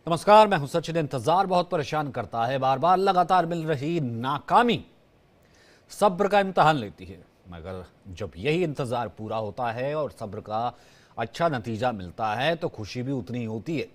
नमस्कार, मैं हूं सचिन। इंतजार बहुत परेशान करता है। बार बार लगातार मिल रही नाकामी सब्र का इम्तहान लेती है, मगर जब यही इंतजार पूरा होता है और सब्र का अच्छा नतीजा मिलता है तो खुशी भी उतनी ही होती है।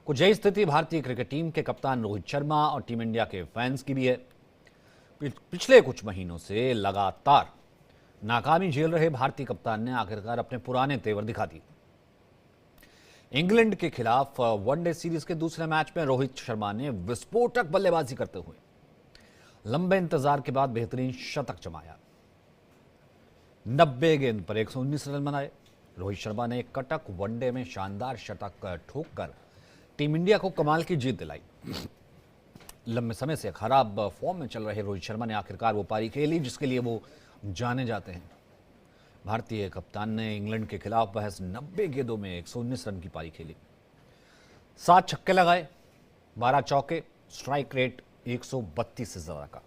कुछ यही स्थिति भारतीय क्रिकेट टीम के कप्तान रोहित शर्मा और टीम इंडिया के फैंस की भी है। पिछले कुछ महीनों से लगातार नाकामी झेल रहे भारतीय कप्तान ने आखिरकार अपने पुराने तेवर दिखा दिए। इंग्लैंड के खिलाफ वनडे सीरीज के दूसरे मैच में रोहित शर्मा ने विस्फोटक बल्लेबाजी करते हुए लंबे इंतजार के बाद बेहतरीन शतक जमाया। 90 गेंद पर 119 रन बनाए। रोहित शर्मा ने कटक वनडे में शानदार शतक ठोककर टीम इंडिया को कमाल की जीत दिलाई। लंबे समय से खराब फॉर्म में चल रहे रोहित शर्मा ने आखिरकार वो पारी खेली जिसके लिए वो जाने जाते हैं। भारतीय कप्तान ने इंग्लैंड के खिलाफ महज 90 गेंदों में 119 रन की पारी खेली, 7 छक्के लगाए, 12 चौके, स्ट्राइक रेट 132 से ज्यादा का।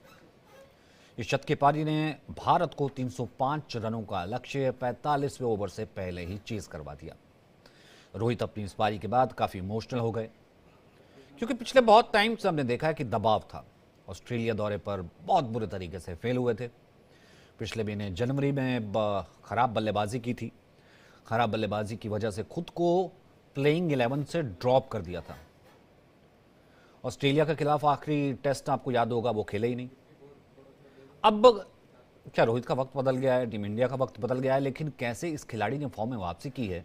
इस शतकीय पारी ने भारत को 305 रनों का लक्ष्य 45वें ओवर से पहले ही चेज करवा दिया। रोहित अपनी इस पारी के बाद काफी इमोशनल हो गए, क्योंकि पिछले बहुत टाइम से हमने देखा है कि दबाव था। ऑस्ट्रेलिया दौरे पर बहुत बुरे तरीके से फेल हुए थे। पिछले महीने जनवरी में खराब बल्लेबाजी की थी। खराब बल्लेबाजी की वजह से खुद को प्लेइंग 11 से ड्रॉप कर दिया था। ऑस्ट्रेलिया के खिलाफ आखिरी टेस्ट आपको याद होगा, वो खेले ही नहीं। अब क्या रोहित का वक्त बदल गया है, टीम इंडिया का वक्त बदल गया है, लेकिन कैसे इस खिलाड़ी ने फॉर्म में वापसी की है।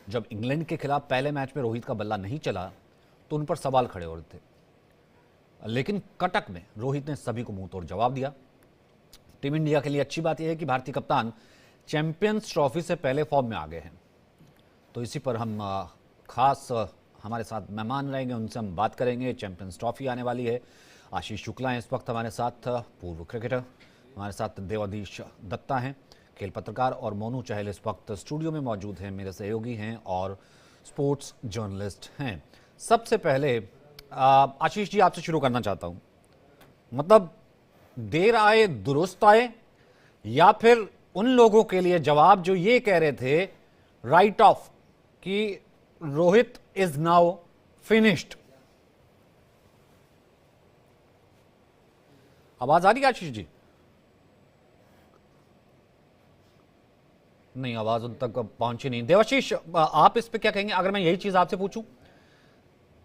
जब इंग्लैंड के खिलाफ पहले मैच में रोहित का बल्ला नहीं चला तो उन पर सवाल खड़े हो रहे थे, लेकिन कटक में रोहित ने सभी को मुंह तोड़ जवाब दिया। टीम इंडिया के लिए अच्छी बात यह है कि भारतीय कप्तान चैंपियंस ट्रॉफी से पहले फॉर्म में आ गए हैं, तो इसी पर हम खास हमारे साथ मेहमान रहेंगे, उनसे हम बात करेंगे। चैंपियंस ट्रॉफी आने वाली है। आशीष शुक्ला हैं इस वक्त हमारे साथ, पूर्व क्रिकेटर। हमारे साथ देवाधीश दत्ता हैं, खेल पत्रकार, और मोनू चहल इस वक्त स्टूडियो में मौजूद हैं, मेरे सहयोगी हैं और स्पोर्ट्स जर्नलिस्ट हैं। सबसे पहले आशीष जी, आपसे शुरू करना चाहता हूँ। मतलब देर आए दुरुस्त आए, या फिर उन लोगों के लिए जवाब जो ये कह रहे थे राइट ऑफ कि रोहित इज नाउ फिनिश्ड। आवाज आ रही है आशीष जी? नहीं, आवाज उन तक पहुंची नहीं। देवाशीष, आप इस पे क्या कहेंगे अगर मैं यही चीज आपसे पूछूं?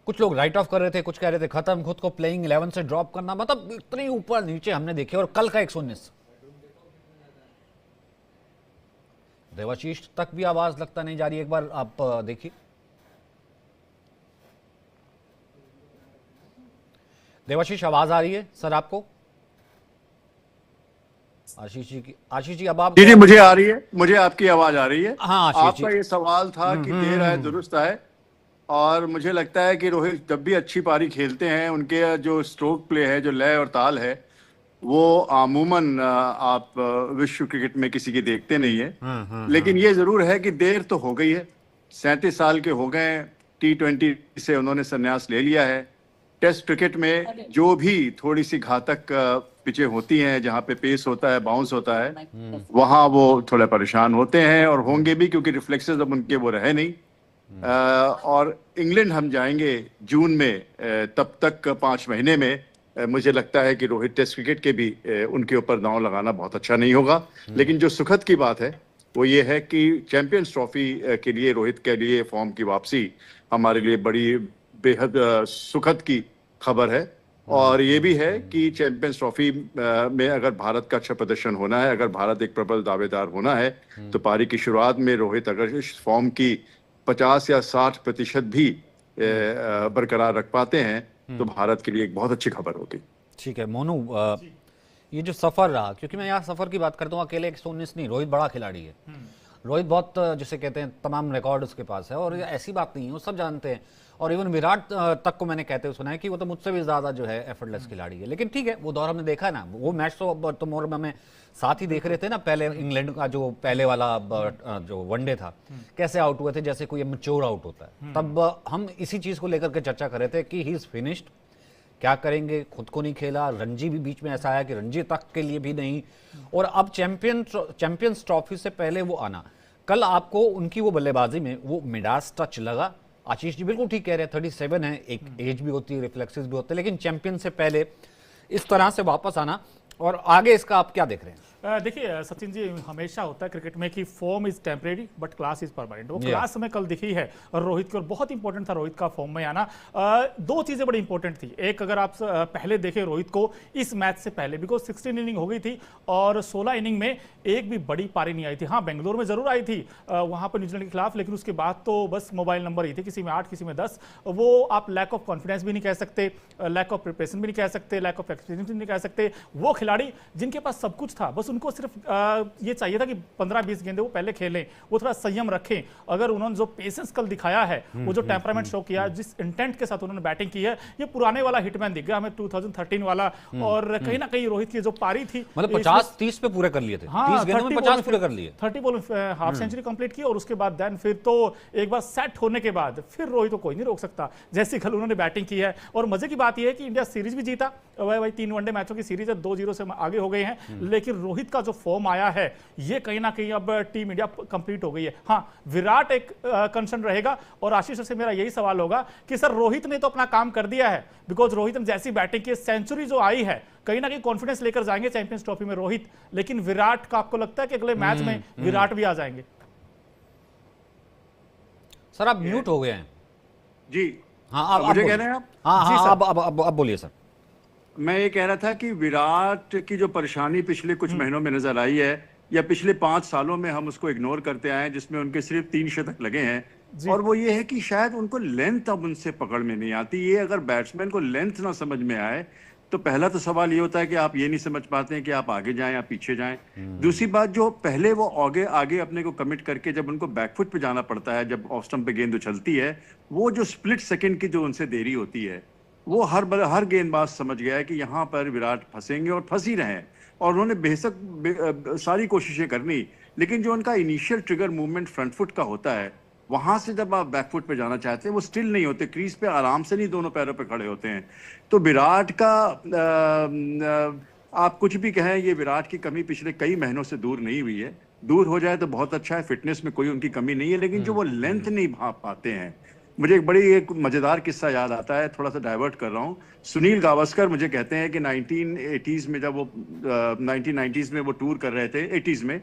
कुछ लोग राइट ऑफ कर रहे थे, कुछ कह रहे थे खत्म, खुद को प्लेइंग 11 से ड्रॉप करना। मतलब इतने ऊपर नीचे हमने देखे, और कल का 119। देवाशीष तक भी आवाज लगता नहीं जा रही, एक बार आप देखिए। देवाशीष, आवाज आ रही है सर आपको? आशीष जी अब आप? जी, मुझे आ रही है, मुझे आपकी आवाज आ रही है। हाँ आशीष जी, आपका ये सवाल था कि देर आए दुरुस्त आए, और मुझे लगता है कि रोहित जब भी अच्छी पारी खेलते हैं, उनके जो स्ट्रोक प्ले है, जो लय और ताल है, वो अमूमन आप विश्व क्रिकेट में किसी की देखते नहीं है। लेकिन ये जरूर है कि देर तो हो गई है। 37 साल के हो गए। T20 से उन्होंने संन्यास ले लिया है। टेस्ट क्रिकेट में जो भी थोड़ी सी घातक पिचें होती हैं, जहाँ पे पेस होता है, बाउंस होता है, वहां वो थोड़े परेशान होते हैं, और होंगे भी, क्योंकि रिफ्लेक्सेस अब उनके वो रहे नहीं। और इंग्लैंड हम जाएंगे जून में, तब तक 5 महीने में मुझे लगता है कि रोहित टेस्ट क्रिकेट के भी उनके ऊपर दांव लगाना बहुत अच्छा नहीं होगा। लेकिन जो सुखद की बात है वो ये है कि चैंपियंस ट्रॉफी के लिए रोहित के लिए फॉर्म की वापसी हमारे लिए बड़ी बेहद सुखद की खबर है। और ये भी है कि चैंपियंस ट्रॉफी में अगर भारत का अच्छा प्रदर्शन होना है, अगर भारत एक प्रबल दावेदार होना है, तो पारी की शुरुआत में रोहित अगर इस फॉर्म की 50 या 60% भी बरकरार रख पाते हैं तो भारत के लिए एक बहुत अच्छी खबर होगी। ठीक है मोनू, ये जो सफर रहा, क्योंकि मैं यहाँ सफर की बात करता हूँ, अकेले 119 नहीं, रोहित बड़ा खिलाड़ी है। रोहित बहुत, जिसे कहते हैं, तमाम रिकॉर्ड उसके पास है, और ऐसी बात नहीं है, वो सब जानते हैं। और इवन विराट तक को मैंने कहते हुए सुना है कि वो तो मुझसे भी ज्यादा जो है एफर्टलेस खिलाड़ी है। लेकिन ठीक है, वो दौर हमने देखा है ना। वो मैच तो मोर में हमें साथ ही देख रहे थे ना, पहले इंग्लैंड का जो पहले वाला जो वनडे था, कैसे आउट हुए थे, जैसे कोई मैच्योर आउट होता है। तब हम इसी चीज को लेकर के चर्चा कर रहे थे कि ही इज फिनिश्ड, क्या करेंगे, खुद को नहीं खेला। रणजी भी बीच में ऐसा आया कि रणजी तक के लिए भी नहीं, और अब चैंपियंस ट्रॉफी से पहले वो आना। कल आपको उनकी वो बल्लेबाजी में वो मिडास टच लगा आशीष जी बिल्कुल ठीक कह रहे हैं, 37 है, एक एज भी होती है, रिफ्लेक्सेस भी होते हैं, लेकिन चैंपियन से पहले इस तरह से वापस आना, और आगे इसका आप क्या देख रहे हैं? देखिए सचिन जी, हमेशा होता है क्रिकेट में कि form is temporary but class is permanent. वो Yeah. क्लास हमें कल दिखी है और रोहित की, और बहुत इंपॉर्टेंट था रोहित का फॉर्म में आना। दो चीजें बड़ी इंपॉर्टेंट थी। एक, अगर आप पहले देखें रोहित को इस मैच से पहले, बिकॉज 16 इनिंग हो गई थी और 16 इनिंग में एक भी बड़ी पारी नहीं आई थी। हाँ, बेंगलोर में जरूर आई थी वहां पर न्यूजीलैंड के खिलाफ, लेकिन उसके बाद तो बस मोबाइल नंबर ही थे, किसी में 8 किसी में 10। वो आप लैक ऑफ कॉन्फिडेंस भी नहीं कह सकते, लैक ऑफ प्रिपरेशन भी नहीं कह सकते, लैक ऑफ एक्सपीरियंस भी नहीं कह सकते। वो खिलाड़ी जिनके पास सब कुछ था, बस उनको सिर्फ ये चाहिए था कि 15-20 गेंदें वो पहले खेलें, वो थोड़ा संयम रखें। अगर उन्होंने जो पेशेंस कल दिखाया है, वो जो टेम्परामेंट शो किया, जिस इंटेंट के साथ उन्होंने बैटिंग की है, ये पुराने वाला हिटमैन दिख गया हमें, 2013 वाला। और कहीं ना कहीं रोहित की जो पारी थी, मतलब 50-30 पे पूरे कर लिए थे। हाँ, 30 गेंदों में 50 पूरे कर लिए। 30 बॉल हाफ सेंचुरी कंप्लीट की, और उसके बाद देन फिर तो एक बार सेट होने के बाद फिर रोहित को कोई नहीं रोक सकता, जैसी कल उन्होंने बैटिंग की है। और मजे की बात यह है कि इंडिया सीरीज भी जीता, भाई 3 वनडे मैचों की सीरीज है, 2-0 से आगे हो गए हैं। लेकिन रोहित का जो फॉर्म आया है, ये कहीं ना कहीं अब टीम इंडिया कंप्लीट हो गई है। हाँ, विराट एक कंसर्न रहेगा, और आशीष से मेरा यही सवाल होगा कि सर रोहित ने तो अपना काम कर दिया है, बिकॉज रोहित ने जैसी बैटिंग की, सेंचुरी जो आई है, कहीं ना कहीं कॉन्फिडेंस लेकर जाएंगे चैंपियंस ट्रॉफी में रोहित। लेकिन विराट का आपको लगता है कि अगले मैच में विराट भी आ जाएंगे? सर आप म्यूट हो गए हैं। जी हाँ, आप मुझे बोलिए। कह रहे हैं आप? हाँ जी, हाँ, सर। अब बोलिए सर। मैं ये कह रहा था कि विराट की जो परेशानी पिछले कुछ महीनों में नजर आई है, या पिछले 5 सालों में हम उसको इग्नोर करते आए हैं, जिसमें उनके सिर्फ 3 शतक लगे हैं, और वो ये है कि शायद उनको लेंथ अब उनसे पकड़ में नहीं आती। ये अगर बैट्समैन को लेंथ ना समझ में आए, तो पहला तो सवाल ये होता है कि आप ये नहीं समझ पाते हैं कि आप आगे जाएं या पीछे जाएं। दूसरी बात, जो पहले वो आगे आगे अपने को कमिट करके जब उनको बैकफुट पे जाना पड़ता है, जब ऑफ स्टंप पे गेंद उछलती है, वो जो स्प्लिट सेकंड की जो उनसे देरी होती है, वो हर गेंदबाज समझ गया है कि यहाँ पर विराट फंसेंगे और फंस ही रहे हैं। और उन्होंने बेशक सारी कोशिशें करनी, लेकिन जो उनका initial trigger movement front foot का होता है, वहां से जब आप बैकफुट पे जाना चाहते हैं, वो स्टिल नहीं होते, क्रीज पे आराम से नहीं दोनों पैरों पे खड़े होते हैं। तो विराट का आप कुछ भी कहें, ये विराट की कमी पिछले कई महीनों से दूर नहीं हुई है। दूर हो जाए तो बहुत अच्छा है, फिटनेस में कोई उनकी कमी नहीं है, लेकिन जो वो लेंथ नहीं भाप पाते हैं। मुझे एक मजेदार किस्सा याद आता है, थोड़ा सा डाइवर्ट कर रहा हूँ। सुनील गावस्कर मुझे कहते हैं कि 1980s में, जब वो 1990s में वो टूर कर रहे थे, 80s में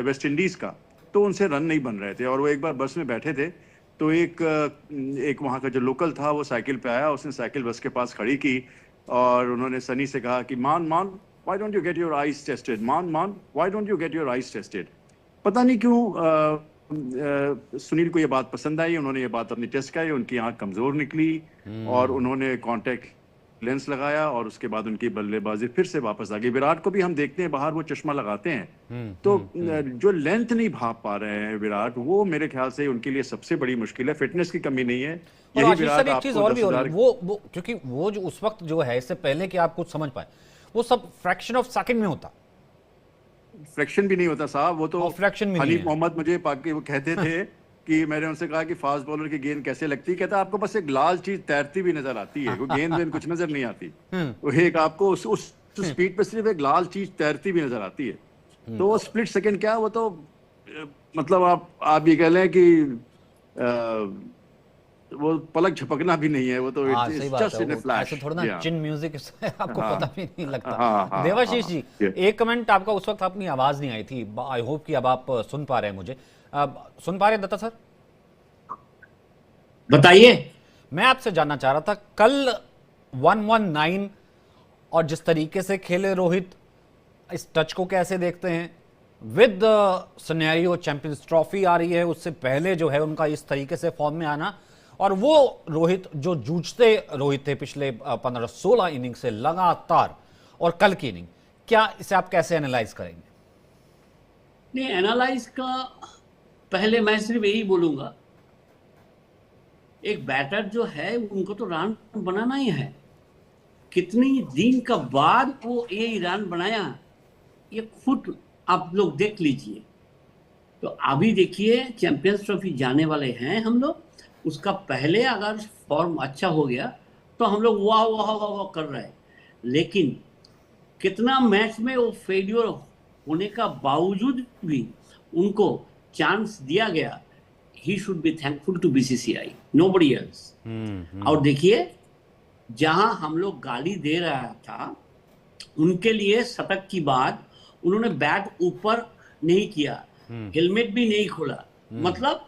वेस्ट इंडीज का, तो उनसे रन नहीं बन रहे थे, और वो एक बार बस में बैठे थे, तो एक वहाँ का जो लोकल था वो साइकिल पे आया, उसने साइकिल बस के पास खड़ी की, और उन्होंने सनी से कहा कि man why don't you get your eyes tested, man why don't you get your eyes tested. पता नहीं क्यों सुनील को ये बात पसंद आई, उन्होंने ये बात अपनी टेस्ट कराई, उनकी आंख कमजोर निकली, और उन्होंने कांटेक्ट लेंस लगाया, और उसके बाद उनकी बल्लेबाजी फिर से वापस आ गई। विराट को भी हम देखते हैं बाहर वो चश्मा लगाते हैं, तो जो लेंथ नहीं भाप पा रहे हैं विराट, वो मेरे ख्याल से उनके लिए सबसे बड़ी मुश्किल है। फिटनेस की कमी नहीं है, और यही आशीष सर विराट एक चीज और भी हो रही है, वो क्योंकि वो जो उस वक्त जो है, इससे पहले कि आप कुछ समझ पाए, वो सब फ्रैक्शन ऑफ सेकंड में होता। फ्रैक्शन भी नहीं होता साहब, वो तो फ्रैक्शन भी नहीं हनीफ है। मोहम्मद मुझे पाके वो कहते थे कि मैंने उनसे कहा कि फास्ट बॉलर की गेंद कैसे लगती है, कहता आपको बस एक लाल चीज तैरती भी नजर आती है, वो गेंद में कुछ नजर नहीं आती, वो एक आपको उस स्पीड पे सिर्फ एक लाल चीज तैरती भी नजर आती है। तो वो स्प्लिट सेकंड क्या, वो तो मतलब आप ये कह लें कि वो पलक झपकना भी नहीं है, वो तो हाँ, सही बात जस्ट है, इन अ वो फ्लैश। ऐसे थोड़ा ना चिन म्यूजिक आपको हाँ। पता भी नहीं लगता। हाँ, देवाशीष जी, हाँ। एक कमेंट आपका, उस वक्त अपनी आवाज नहीं आई थी, आई होप कि अब आप सुन पा रहे हैं मुझे। सुन पा रहे हैं दत्ता सर? बताइए। मैं आपसे जानना चाह रहा था, कल 119 और जिस तरीके से खेले रोहित, इस टच को कैसे देखते हैं? विद सिनेरियो चैंपियंस ट्रॉफी आ रही है, उससे पहले जो है उनका इस तरीके से फॉर्म में आना, और वो रोहित जो जूझते रोहित थे पिछले 15-16 इनिंग से लगातार, और कल की इनिंग, क्या इसे आप कैसे एनालाइज करेंगे? नहीं, एनालाइज का पहले मैं सिर्फ यही बोलूंगा, एक बैटर जो है उनको तो रन बनाना ही है। कितनी दिन का बाद वो ये रन बनाया, ये खुद आप लोग देख लीजिए। तो अभी देखिए चैंपियंस ट्रॉफी जाने वाले हैं हम लोग, उसका पहले अगर फॉर्म अच्छा हो गया तो हम लोग वाह वाह वाह वाह कर रहे हैं। लेकिन कितना मैच में वो फेलियर होने का बावजूद भी उनको चांस दिया गया, he should be thankful to BCCI, nobody else. और देखिए, जहां हम लोग गाली दे रहा था उनके लिए शतक की बाद उन्होंने बैट ऊपर नहीं किया, हेलमेट भी नहीं खोला, मतलब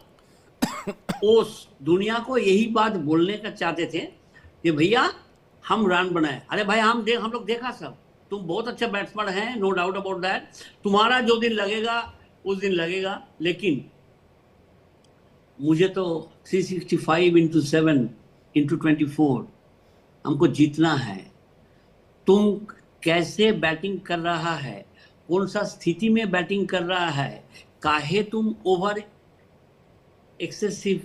उस दुनिया को यही बात बोलने का चाहते थे कि भैया हम रन बनाए। अरे भाई हम लोग देखा सब, तुम बहुत अच्छा बैट्समैन हैं, नो डाउट अबाउट दैट, तुम्हारा जो दिन लगेगा उस दिन लगेगा, लेकिन मुझे तो 365 into 7 into 24 हमको जीतना है। तुम कैसे बैटिंग कर रहा है, कौन सा स्थिति में बैटिंग कर रहा है, काहे तुम ओवर एक्सेसिव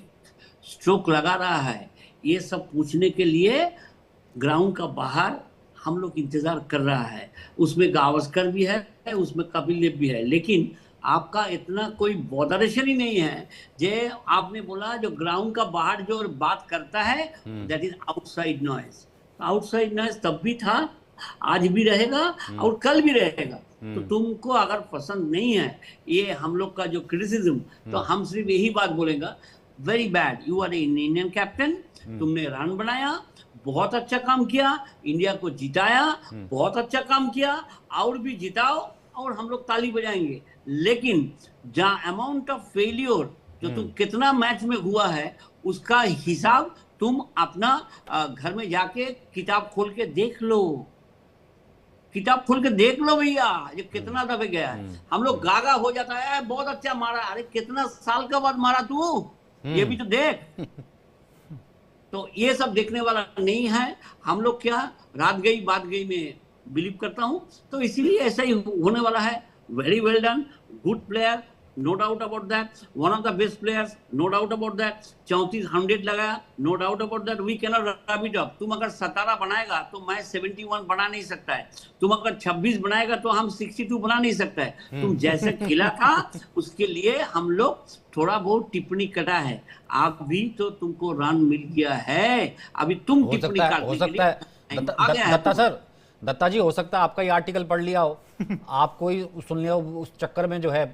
स्ट्रोक लगा रहा है, ये सब पूछने के लिए ग्राउंड का बाहर हम लोग इंतजार कर रहा है। उसमें गावस्कर भी है, उसमें कपिल देव भी है, लेकिन आपका इतना कोई बॉदरेशन ही नहीं है। जे आपने बोला जो ग्राउंड का बाहर जो बात करता है that is outside noise. Outside noise तब भी था, आज भी रहेगा और कल भी रहेगा। तो तुमको अगर पसंद नहीं है ये हम लोग का जो क्रिटिसिज्म, तो हम सिर्फ यही बात बोलेंगे, very bad, you are an Indian captain, तुमने रन बनाया, बहुत अच्छा काम किया, इंडिया को जिताया, बहुत अच्छा काम किया, और भी जिताओ और हम लोग ताली बजाएंगे। लेकिन जहां अमाउंट ऑफ फेलियर जो तुम कितना मैच में हुआ है उसका हिसाब तुम अपना घर में जाके किताब खोल के देख लो, किताब खोल के देख लो भैया, ये कितना दफे गया है। हम लोग गागा हो जाता है, बहुत अच्छा मारा, अरे कितना साल का बाद मारा तू, ये भी तो देख। तो ये सब देखने वाला नहीं है। हम लोग क्या रात गई बात गई में बिलीव करता हूं, तो इसीलिए ऐसा ही होने वाला है। Very well done, good player, no doubt about that, one of the best players, no doubt about that. 34 100 लगाया, no doubt about that, we can not rub it up. तुम अगर 17 बनाएगा तो मैं 71 बना नहीं सकता है, तुम अगर 26 बनाएगा तो हम 62 बना नहीं सकता है। तुम जैसे खेला था उसके लिए हम लोग थोड़ा बहुत टिप्पणी कटा है, आप भी तो तुमको रन मिल गया है, अभी तुम टिप्पणी हो सकता है दत्ता जी, हो सकता है आपका ये आर्टिकल पढ़ लिया हो, आपको ही सुन लिया हो, उस चक्कर में जो है